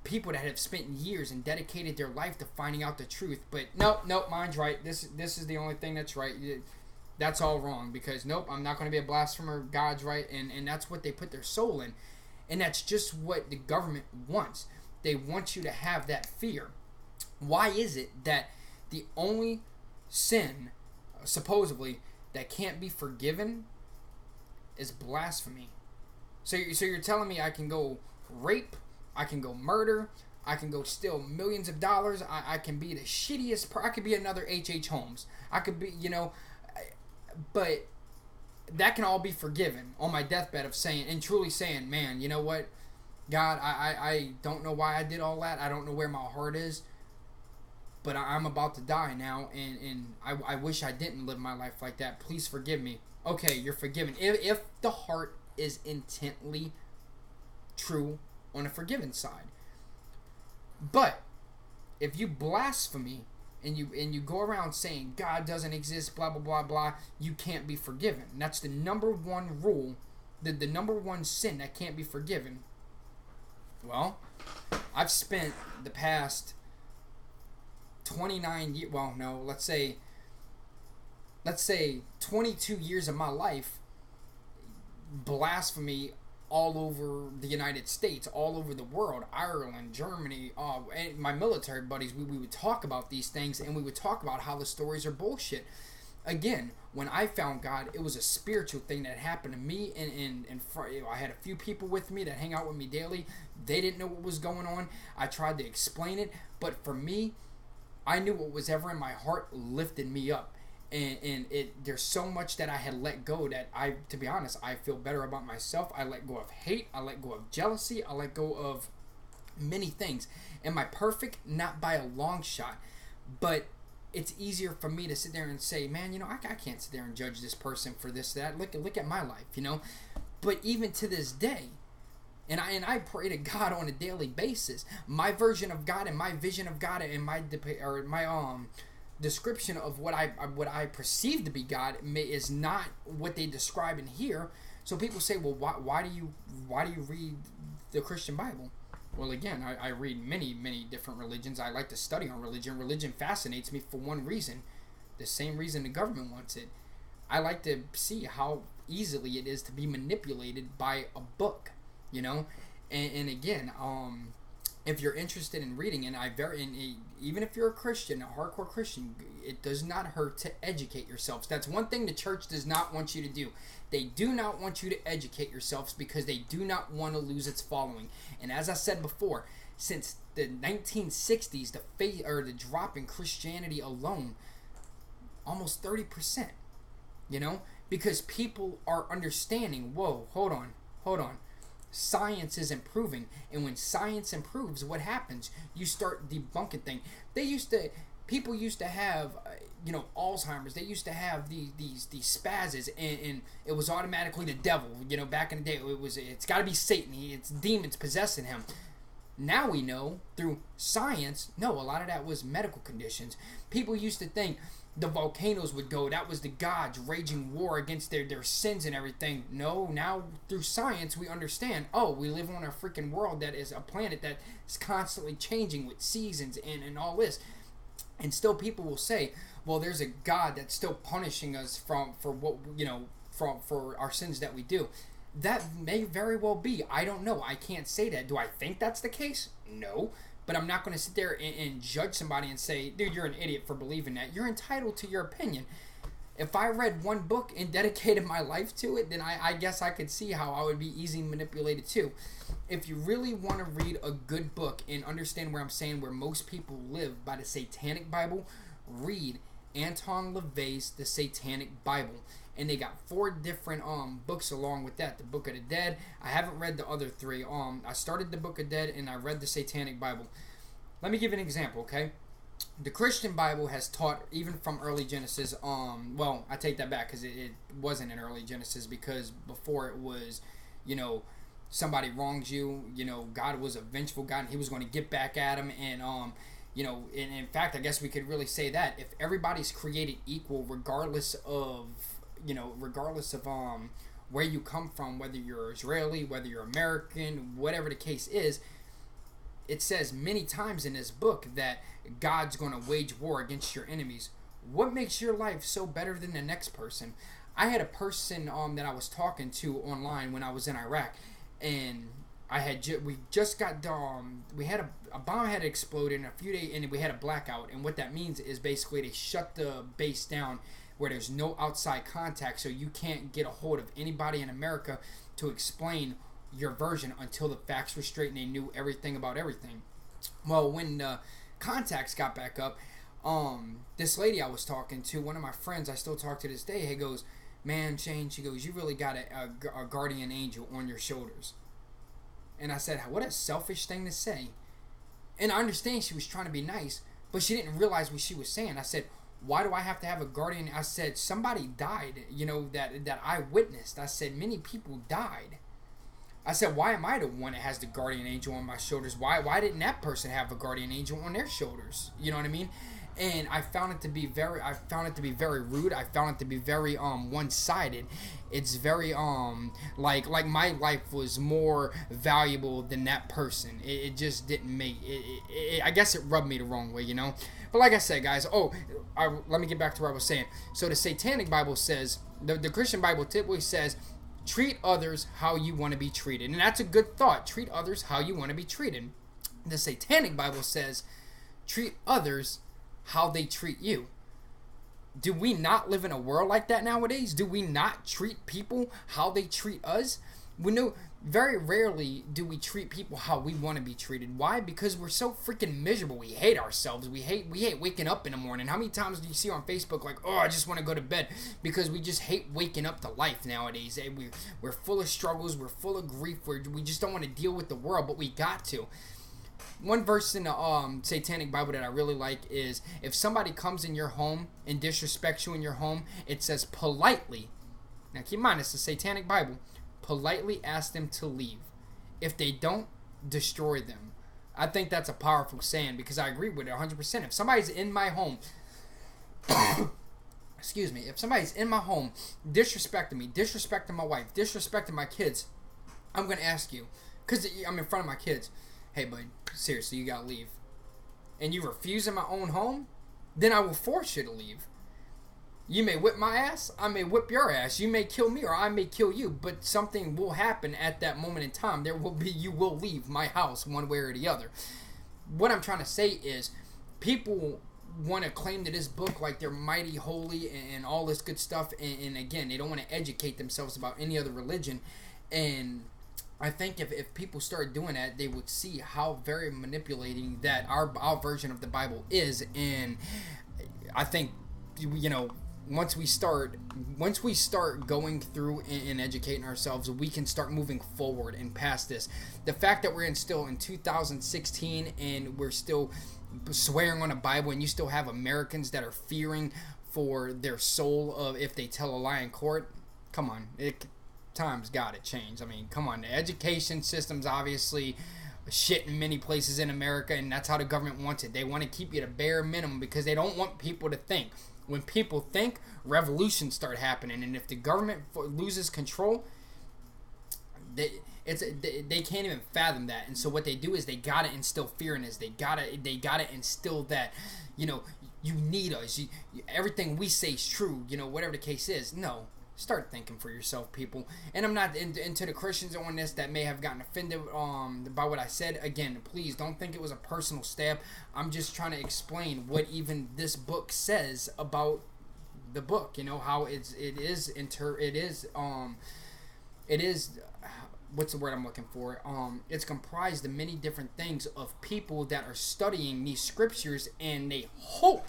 People that have spent years and dedicated their life to finding out the truth, but nope, mine's right. This is the only thing that's right. That's all wrong, because nope, I'm not going to be a blasphemer. God's right, and that's what they put their soul in, and that's just what the government wants. They want you to have that fear. Why is it that the only sin, supposedly, that can't be forgiven is blasphemy? So you're telling me I can go rape, I can go murder, I can go steal millions of dollars, I can be the shittiest I could be another H.H. Holmes. I could be, but that can all be forgiven on my deathbed of saying, and truly saying, man, you know what, God, I don't know why I did all that. I don't know where my heart is, but I'm about to die now, and I wish I didn't live my life like that. Please forgive me. Okay, you're forgiven. If the heart is intently true on a forgiven side. But if you blaspheme and you go around saying God doesn't exist, blah blah blah blah, you can't be forgiven. And that's the number one rule, the number one sin that can't be forgiven. Well, I've spent the past 29 years, well no, let's say 22 years of my life blasphemy all over the United States, all over the world, Ireland, Germany, and my military buddies, we would talk about these things, and we would talk about how the stories are bullshit. Again, when I found God, it was a spiritual thing that happened to me, and I had a few people with me that hang out with me daily. They didn't know what was going on. I tried to explain it, but for me, I knew what was ever in my heart lifted me up. And there's so much that I had let go that to be honest, I feel better about myself. I let go of hate. I let go of jealousy. I let go of many things. Am I perfect? Not by a long shot. But it's easier for me to sit there and say, man, I can't sit there and judge this person for this, that. Look at my life, But even to this day, and I pray to God on a daily basis. My version of God and my vision of God and my description of what I perceive to be God is not what they describe in here. So people say, well, why do you read the Christian Bible? Well, again, I read many different religions. I like to study on religion. Religion fascinates me for one reason. the same reason the government wants it. I like to see how easily it is to be manipulated by a book, you know. And again, if you're interested in reading, and even if you're a Christian, a hardcore Christian, it does not hurt to educate yourselves. That's one thing the church does not want you to do. They do not want you to educate yourselves because they do not want to lose its following. And as I said before, since the 1960s, the drop in Christianity alone, almost 30%. You know, because people are understanding. Whoa, hold on. Science is improving, and when science improves, what happens? You start debunking things. People used to have, Alzheimer's. They used to have these spazzes, and it was automatically the devil. You know, back in the day, it's got to be Satan. It's demons possessing him. Now we know through science, no, a lot of that was medical conditions. People used to think the volcanoes would go. That was the gods raging war against their sins and everything. No, now through science we understand, we live on a freaking world that is a planet that is constantly changing with seasons and all this. And still people will say, well, there's a God that's still punishing us for our sins that we do. That may very well be. I don't know. I can't say that. Do I think that's the case? No. But I'm not going to sit there and judge somebody and say, dude, you're an idiot for believing that. You're entitled to your opinion. If I read one book and dedicated my life to it, then I guess I could see how I would be easily manipulated too. If you really want to read a good book and understand where I'm saying where most people live by the Satanic Bible, read Anton LaVey's The Satanic Bible. And they got 4 different books along with that. The Book of the Dead. I haven't read the other 3. I started the Book of Dead and I read the Satanic Bible. Let me give you an example, okay? The Christian Bible has taught, even from early Genesis, well, I take that back because it wasn't in early Genesis, because before it was, somebody wrongs you, God was a vengeful God and he was going to get back at him, and in fact, I guess we could really say that if everybody's created equal, regardless of where you come from, whether you're Israeli, whether you're American, whatever the case is, it says many times in this book that God's going to wage war against your enemies. What makes your life so better than the next person? I had a person that I was talking to online when I was in Iraq, and we just got a bomb had exploded in a few days, and we had a blackout. And what that means is basically they shut the base down, where there's no outside contact, so you can't get a hold of anybody in America to explain your version until the facts were straight and they knew everything about everything. Well, when the contacts got back up, this lady I was talking to, one of my friends I still talk to this day, he goes, man, Shane, she goes, you really got a guardian angel on your shoulders. And I said, what a selfish thing to say. And I understand she was trying to be nice, but she didn't realize what she was saying. I said, why do I have to have a guardian? I said, somebody died, that I witnessed. I said, many people died. I said, why am I the one that has the guardian angel on my shoulders? Why didn't that person have a guardian angel on their shoulders? You know what I mean? And I found it to be very rude. I found it to be very one-sided. It's very like my life was more valuable than that person. It just didn't make it. I guess it rubbed me the wrong way, But like I said, guys, let me get back to what I was saying. So the Satanic Bible says, the Christian Bible typically says, treat others how you want to be treated. And that's a good thought. Treat others how you want to be treated. The Satanic Bible says, treat others how they treat you. Do we not live in a world like that nowadays? Do we not treat people how they treat us? We know very rarely do we treat people how we want to be treated. Why? Because we're so freaking miserable. We hate ourselves. We hate waking up in the morning. How many times do you see on Facebook like, I just want to go to bed? Because we just hate waking up to life nowadays. We're full of struggles. We're full of grief. We just don't want to deal with the world, but we got to. One verse in the Satanic Bible that I really like is, if somebody comes in your home and disrespects you in your home, it says politely. Now keep in mind, it's the Satanic Bible. Politely ask them to leave. If they don't, destroy them. I think that's a powerful saying, because I agree with it 100%. If somebody's in my home, excuse me, if somebody's in my home disrespecting me, disrespecting my wife, disrespecting my kids, I'm going to ask you, because I'm in front of my kids, hey bud, seriously, you got to leave. And you refuse in my own home, then I will force you to leave. You may whip my ass, I may whip your ass. You may kill me or I may kill you, but something will happen at that moment in time. You will leave my house one way or the other. What I'm trying to say is, people want to claim to this book like they're mighty holy and all this good stuff, and again, they don't want to educate themselves about any other religion. And I think if people start doing that, they would see how very manipulating that our version of the Bible is. And I think, once we start going through and educating ourselves, we can start moving forward and past this. The fact that we're still in 2016 and we're still swearing on a Bible, and you still have Americans that are fearing for their soul of if they tell a lie in court. Come on, times got to change. I mean, come on. The education system's obviously shit in many places in America, and that's how the government wants it. They want to keep you at a bare minimum because they don't want people to think. When people think, revolutions start happening, and if the government loses control, they can't even fathom that. And so what they do is they gotta instill fear in us. They gotta instill that, you need us. Everything we say is true. Whatever the case is. No. Start thinking for yourself, people. And I'm not into the Christians on this that may have gotten offended by what I said. Again, please don't think it was a personal stab. I'm just trying to explain what even this book says about the book. How it is what's the word I'm looking for? It's comprised of many different things of people that are studying these scriptures, and they hope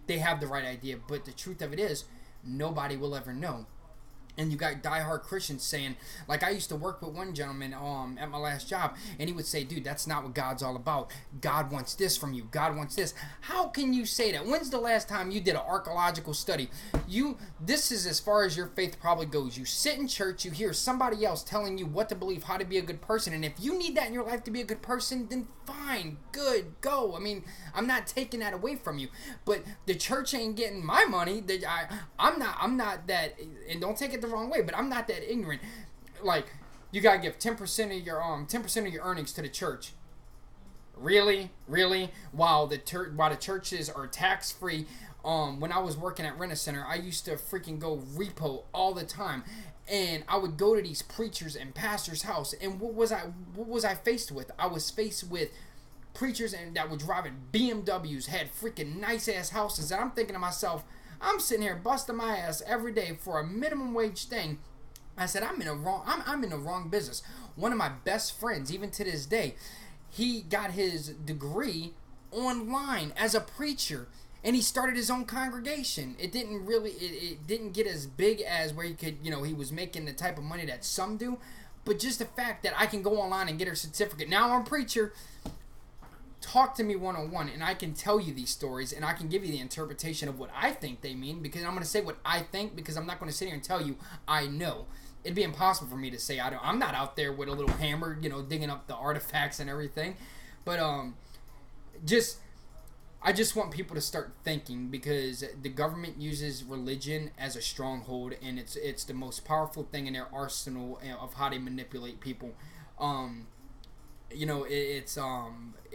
they have the right idea. But the truth of it is, nobody will ever know. And you got diehard Christians saying, like I used to work with one gentleman at my last job, and he would say, dude, that's not what God's all about. God wants this from you. God wants this. How can you say that? When's the last time you did an archaeological study? This is as far as your faith probably goes. You sit in church, you hear somebody else telling you what to believe, how to be a good person, and if you need that in your life to be a good person, then fine, good, go. I mean, I'm not taking that away from you, but the church ain't getting my money. I'm not that, and don't take it the wrong way, but I'm not that ignorant. Like, you gotta give 10% of your earnings to the church. Really? While the churches are tax free. When I was working at Rent-A-Center, I used to freaking go repo all the time. And I would go to these preachers and pastors' house, and what was I faced with? I was faced with preachers that were driving BMWs, had freaking nice ass houses, and I'm thinking to myself, I'm sitting here busting my ass every day for a minimum wage thing. I said, I'm in the wrong business. One of my best friends, even to this day, he got his degree online as a preacher, and he started his own congregation. It didn't get as big as where he could, he was making the type of money that some do, but just the fact that I can go online and get a certificate. Now I'm a preacher. Talk to me one-on-one, and I can tell you these stories, and I can give you the interpretation of what I think they mean, because I'm going to say what I think, because I'm not going to sit here and tell you I know. It'd be impossible for me to say I don't. I'm not out there with a little hammer, digging up the artifacts and everything. But I just want people to start thinking, because the government uses religion as a stronghold, and it's the most powerful thing in their arsenal of how they manipulate people.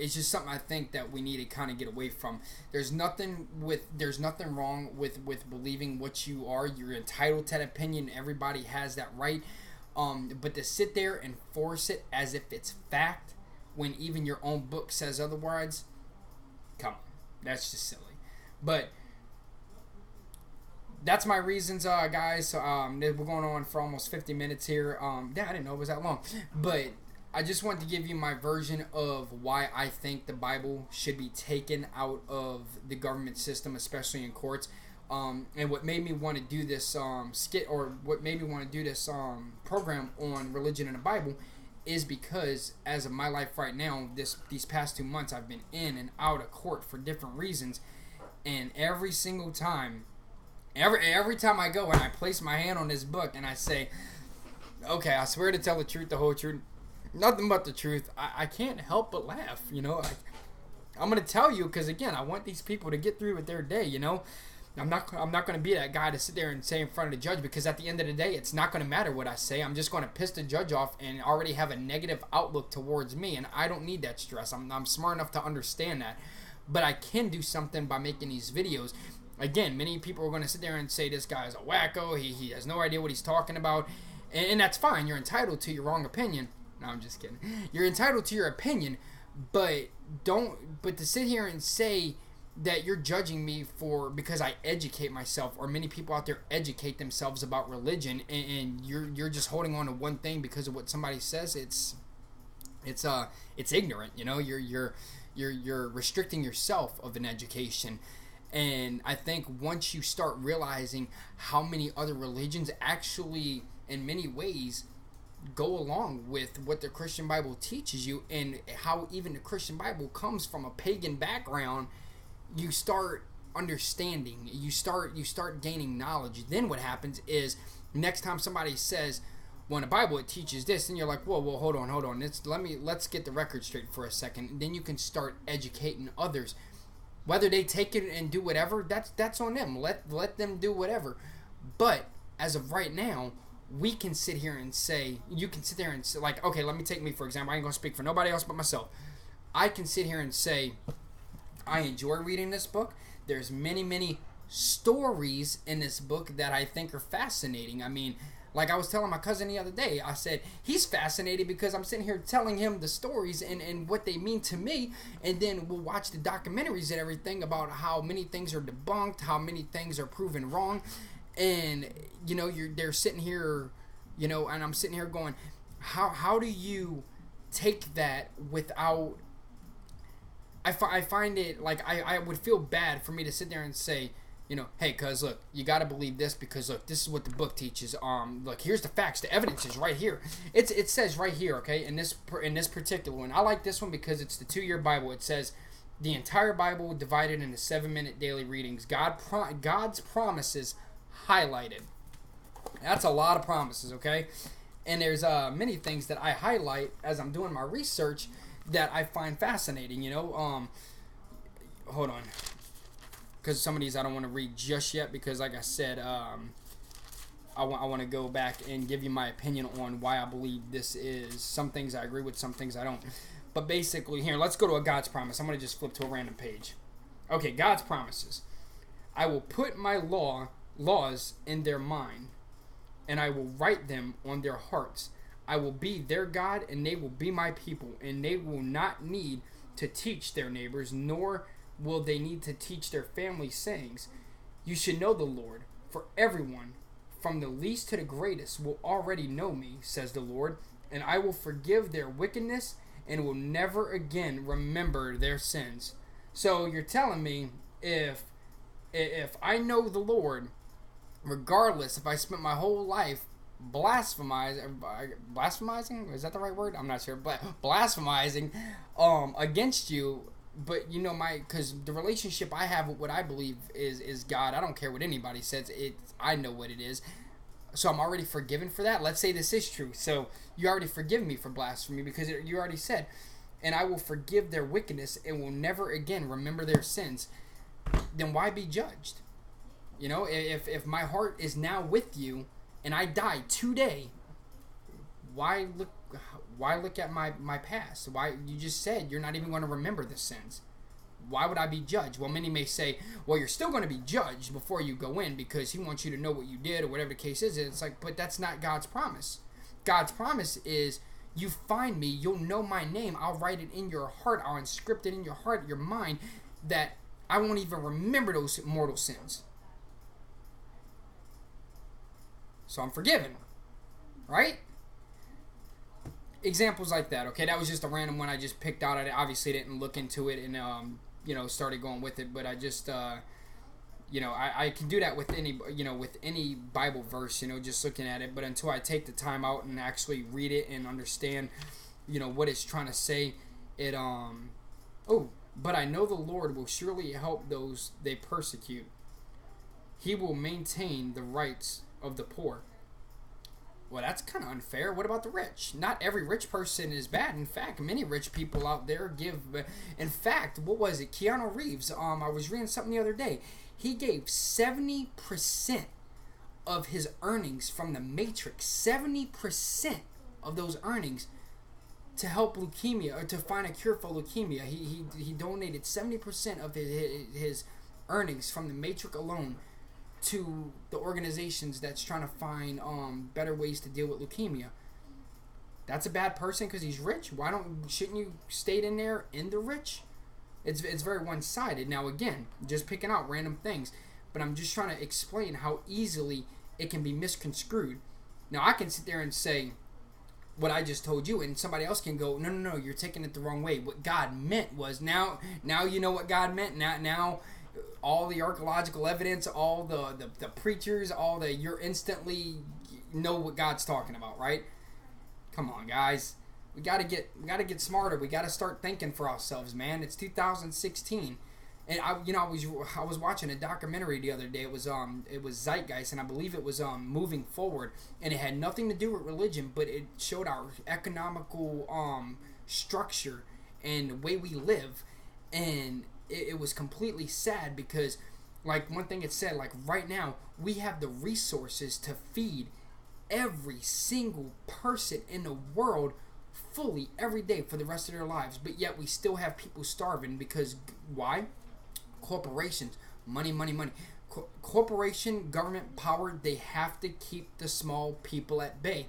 It's just something I think that we need to kind of get away from. There's nothing wrong with believing what you are. You're entitled to that opinion. Everybody has that right. But to sit there and force it as if it's fact when even your own book says otherwise, come on, that's just silly. But that's my reasons, guys. We're going on for almost 50 minutes here. I didn't know it was that long, but I just wanted to give you my version of why I think the Bible should be taken out of the government system, especially in courts. And what made me want to do this program on religion and the Bible is because as of my life right now, these past 2 months, I've been in and out of court for different reasons, and every single time, every time I go and I place my hand on this book and I say, okay, I swear to tell the truth, the whole truth, nothing but the truth, I can't help but laugh. I'm gonna tell you, because again, I want these people to get through with their day. I'm not going to be that guy to sit there and say in front of the judge, because at the end of the day, it's not going to matter what I say. I'm just going to piss the judge off and already have a negative outlook towards me, and I don't need that stress. I'm smart enough to understand that. But I can do something by making these videos. again, many people are going to sit there and say this guy is a wacko. He has no idea what he's talking about. And that's fine. You're entitled to your wrong opinion. No, I'm just kidding. You're entitled to your opinion, but to sit here and say that you're judging me because I educate myself, or many people out there educate themselves about religion, and you're just holding on to one thing because of what somebody says. It's ignorant. You're restricting yourself of an education. And I think once you start realizing how many other religions actually, in many ways, go along with what the Christian Bible teaches you, and how even the Christian Bible comes from a pagan background, you start understanding. You start gaining knowledge. Then what happens is, next time somebody says, well, in the Bible it teaches this, and you're like, whoa, hold on. Let's get the record straight for a second. And then you can start educating others. Whether they take it and do whatever, that's on them. Let them do whatever. But as of right now, we can sit here and say, you can sit there and say, like, okay, let me take me for example. I ain't gonna speak for nobody else but myself. I can sit here and say, I enjoy reading this book. There's many stories in this book that I think are fascinating. I mean, like I was telling my cousin the other day, I said, he's fascinated because I'm sitting here telling him the stories and what they mean to me, and then we'll watch the documentaries and everything about how many things are debunked, how many things are proven wrong, and, they're sitting here, and I'm sitting here going, how do you take that without... I find it like I would feel bad for me to sit there and say, hey, cuz look, you got to believe this because look, this is what the book teaches. Look, here's the facts, the evidence is right here. It says right here, okay, in this particular one. I like this one because it's the 2-year Bible. It says the entire Bible divided into 7-minute daily readings. God's promises highlighted. That's a lot of promises, okay? And there's many things that I highlight as I'm doing my research that I find fascinating, hold on, because some of these I don't want to read just yet, because like I said, I want to go back and give you my opinion on why I believe this is. Some things I agree with, some things I don't. But basically, here, let's go to a God's promise. I'm going to just flip to a random page. Okay, God's promises. I will put my laws in their mind, and I will write them on their hearts. I will be their God, and they will be my people, and they will not need to teach their neighbors, nor will they need to teach their family sayings. You should know the Lord, for everyone, from the least to the greatest, will already know me, says the Lord, and I will forgive their wickedness and will never again remember their sins. So you're telling me if I know the Lord, regardless if I spent my whole life blasphemizing, is that the right word? I'm not sure. Blasphemizing against you, but because the relationship I have with what I believe is God, I don't care what anybody says. I know what it is, so I'm already forgiven for that. Let's say this is true, so you already forgive me for blasphemy because you already said, and I will forgive their wickedness and will never again remember their sins. Then why be judged? If my heart is now with you and I die today, why look at my past? Why, you just said you're not even going to remember the sins. Why would I be judged? Well, many may say, well, you're still going to be judged before you go in because he wants you to know what you did or whatever the case is. It's like, but that's not God's promise. God's promise is, you find me, you'll know my name, I'll write it in your heart, I'll inscript it in your heart, your mind, that I won't even remember those mortal sins. So I'm forgiven, right? Examples like that, okay? That was just a random one I just picked out. I obviously didn't look into it and, started going with it. But I just, I can do that with any Bible verse, just looking at it. But until I take the time out and actually read it and understand, what it's trying to say, but I know the Lord will surely help those they persecute. He will maintain the rights of the poor. Well, that's kind of unfair. What about the rich? Not every rich person is bad. In fact, many rich people out there give... In fact, what was it? Keanu Reeves, I was reading something the other day. He gave 70% of his earnings from The Matrix, 70% of those earnings, to help leukemia, or to find a cure for leukemia. He donated 70% of his earnings from the matrix alone to the organizations that's trying to find better ways to deal with leukemia. That's a bad person because he's rich. Shouldn't you stay in there in the rich? It's very one-sided. Now again, just picking out random things, but I'm just trying to explain how easily it can be misconstrued. Now I can sit there and say what I just told you, and somebody else can go, no, you're taking it the wrong way. What God meant was, now you know what God meant. Now all the archaeological evidence, all the preachers, you're instantly know what God's talking about, right? Come on, guys. We gotta get smarter. We gotta start thinking for ourselves, man. It's 2016, and I was watching a documentary the other day. It was Zeitgeist, and I believe it was moving forward, and it had nothing to do with religion, but it showed our economical structure and the way we live, and it was completely sad because, like, one thing it said, like, right now we have the resources to feed every single person in the world fully every day for the rest of their lives, but yet we still have people starving because why? Corporations, money. Corporation, government power, they have to keep the small people at bay.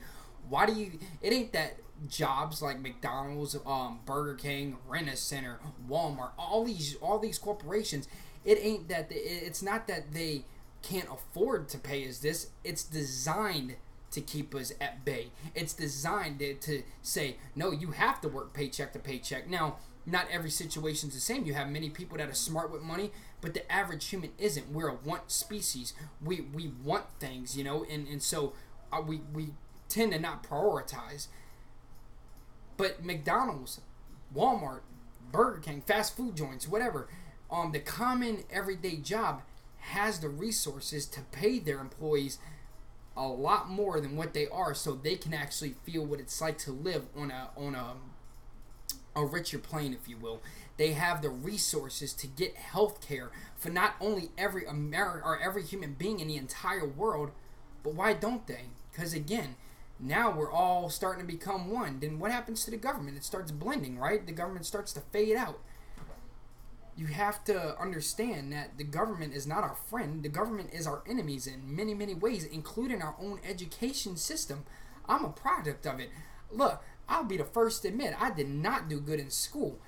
It ain't that jobs like McDonald's, Burger King, Rent-A-Center, Walmart, all these corporations, it's not that they can't afford to pay us this. It's designed to keep us at bay. It's designed to say, no, you have to work paycheck to paycheck. Now, not every situation's the same. You have many people that are smart with money, but the average human isn't. We're a want species. We want things, and so we tend to not prioritize. But McDonald's, Walmart, Burger King, fast food joints, whatever, the common everyday job has the resources to pay their employees a lot more than what they are, so they can actually feel what it's like to live on a richer plane, if you will. They have the resources to get health care for not only every American or every human being in the entire world, but why don't they? Because again, now we're all starting to become one. Then what happens to the government? It starts blending, right? The government starts to fade out. You have to understand that the government is not our friend. The government is our enemies in many, many ways, including our own education system. I'm a product of it. Look, I'll be the first to admit I did not do good in school.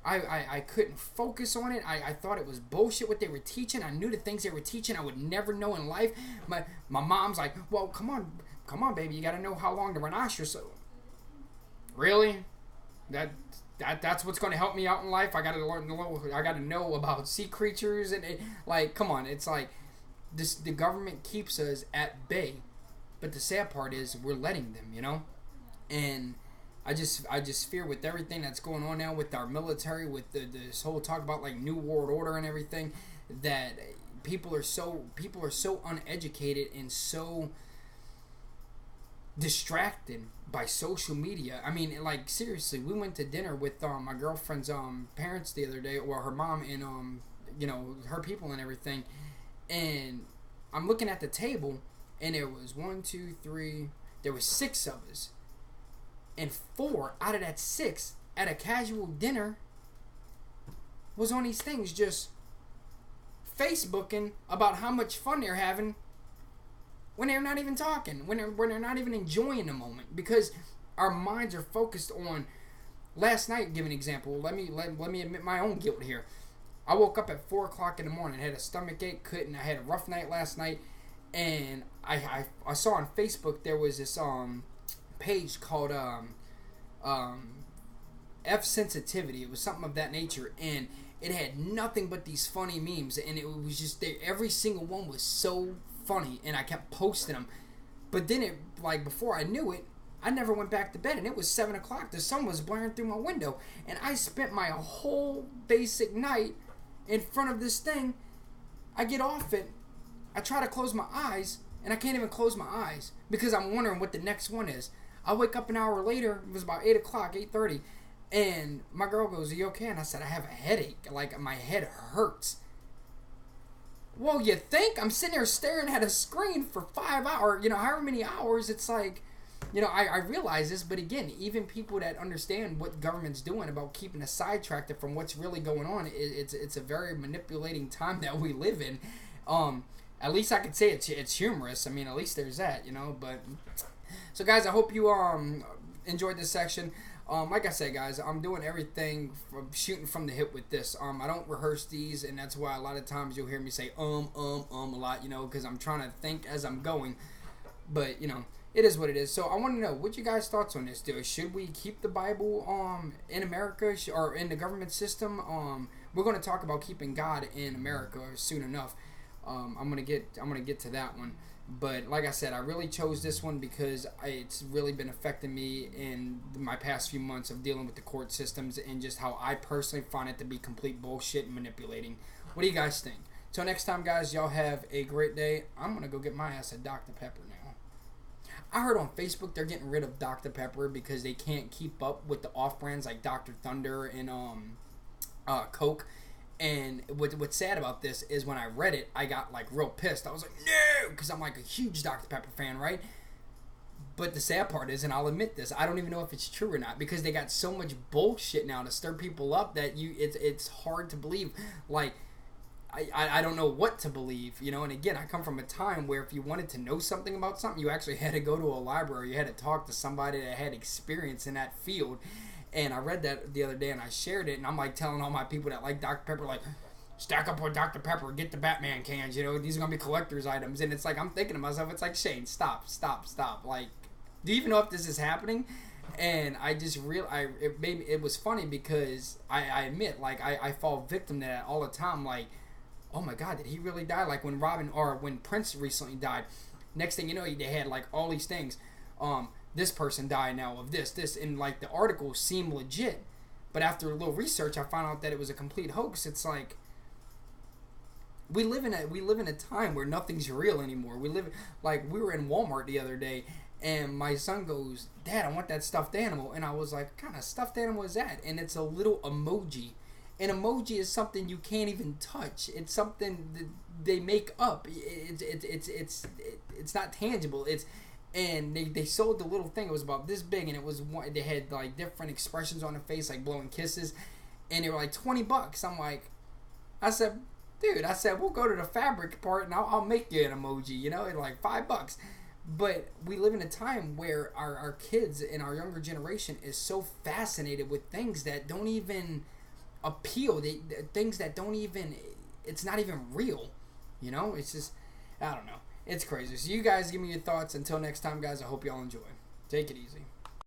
I couldn't focus on it. I thought it was bullshit what they were teaching. I knew the things they were teaching I would never know in life. My mom's like, well, come on, baby, you got to know how long the rhinoceros. Really? That's what's going to help me out in life. I got to learn. I got to know about sea creatures and come on. It's like this. The government keeps us at bay, but the sad part is we're letting them. And I just fear with everything that's going on now with our military, with this whole talk about like New World Order and everything, that people are so uneducated and so distracted by social media. I mean, like, seriously, we went to dinner with my girlfriend's parents the other day, or her mom and her people and everything, and I'm looking at the table and there was 1, 2, 3, there was 6 of us, and 4 out of that 6 at a casual dinner was on these things just Facebooking about how much fun they're having when they're not even talking, when they're not even enjoying the moment, because our minds are focused on. Last night, give an example. Let me admit my own guilt here. I woke up at 4 o'clock in the morning, had a stomach ache, I had a rough night last night, and I saw on Facebook there was this page called F Sensitivity. It was something of that nature, and it had nothing but these funny memes, and it was just every single one was so funny, and I kept posting them. But then before I knew it, I never went back to bed, and it was 7 o'clock. The sun was blaring through my window, and I spent my whole basic night in front of this thing. I get off it, I try to close my eyes, and I can't even close my eyes because I'm wondering what the next one is. I wake up an hour later, it was about 8 o'clock, 8:30, and my girl goes, "Are you okay?" And I said, "I have a headache, like my head hurts." Well, you think? I'm sitting there staring at a screen for 5 hours, however many hours. It's like, I realize this, but again, even people that understand what government's doing about keeping us sidetracked from what's really going on, it's a very manipulating time that we live in. At least I could say it's humorous. I mean, at least there's that, But so, guys, I hope you enjoyed this section. Like I said, guys, I'm doing everything from shooting from the hip with this. I don't rehearse these, and that's why a lot of times you'll hear me say a lot, because I'm trying to think as I'm going. But it is what it is. So I want to know what you guys' thoughts on this. Should we keep the Bible in America or in the government system? We're going to talk about keeping God in America soon enough. I'm gonna get to that one. But like I said, I really chose this one because it's really been affecting me in my past few months of dealing with the court systems and just how I personally find it to be complete bullshit and manipulating. What do you guys think? Till next time, guys, y'all have a great day. I'm going to go get my ass a Dr. Pepper now. I heard on Facebook they're getting rid of Dr. Pepper because they can't keep up with the off-brands like Dr. Thunder and Coke. And what's sad about this is when I read it, I got like real pissed. I was like, no, because I'm like a huge Dr. Pepper fan, right? But the sad part is, and I'll admit this, I don't even know if it's true or not because they got so much bullshit now to stir people up that it's hard to believe. Like, I don't know what to believe, And again, I come from a time where if you wanted to know something about something, you actually had to go to a library. You had to talk to somebody that had experience in that field. And I read that the other day and I shared it, and I'm like telling all my people that like Dr. Pepper, like, stack up with Dr. Pepper, get the Batman cans, these are going to be collector's items. And it's like, I'm thinking to myself, it's like, Shane, stop. Like, do you even know if this is happening? And I just it was funny because I admit, like, I fall victim to that all the time. Like, oh my God, did he really die? Like when Prince recently died, next thing you know, they had like all these things. This person died now of this, and like the articles seem legit, but after a little research, I found out that it was a complete hoax. It's like we live in a time where nothing's real anymore. We were in Walmart the other day, and my son goes, "Dad, I want that stuffed animal," and I was like, "What kind of stuffed animal is that?" And it's a little emoji. An emoji is something you can't even touch. It's something that they make up. It's not tangible. And they sold the little thing. It was about this big, and they had like different expressions on the face, like blowing kisses, and they were like $20. I'm like, I said, we'll go to the fabric part, and I'll make you an emoji, at like $5. But we live in a time where our kids and our younger generation is so fascinated with things that don't even appeal. Things that don't even, it's not even real. It's just, I don't know. It's crazy. So you guys give me your thoughts. Until next time, guys, I hope y'all enjoy. Take it easy.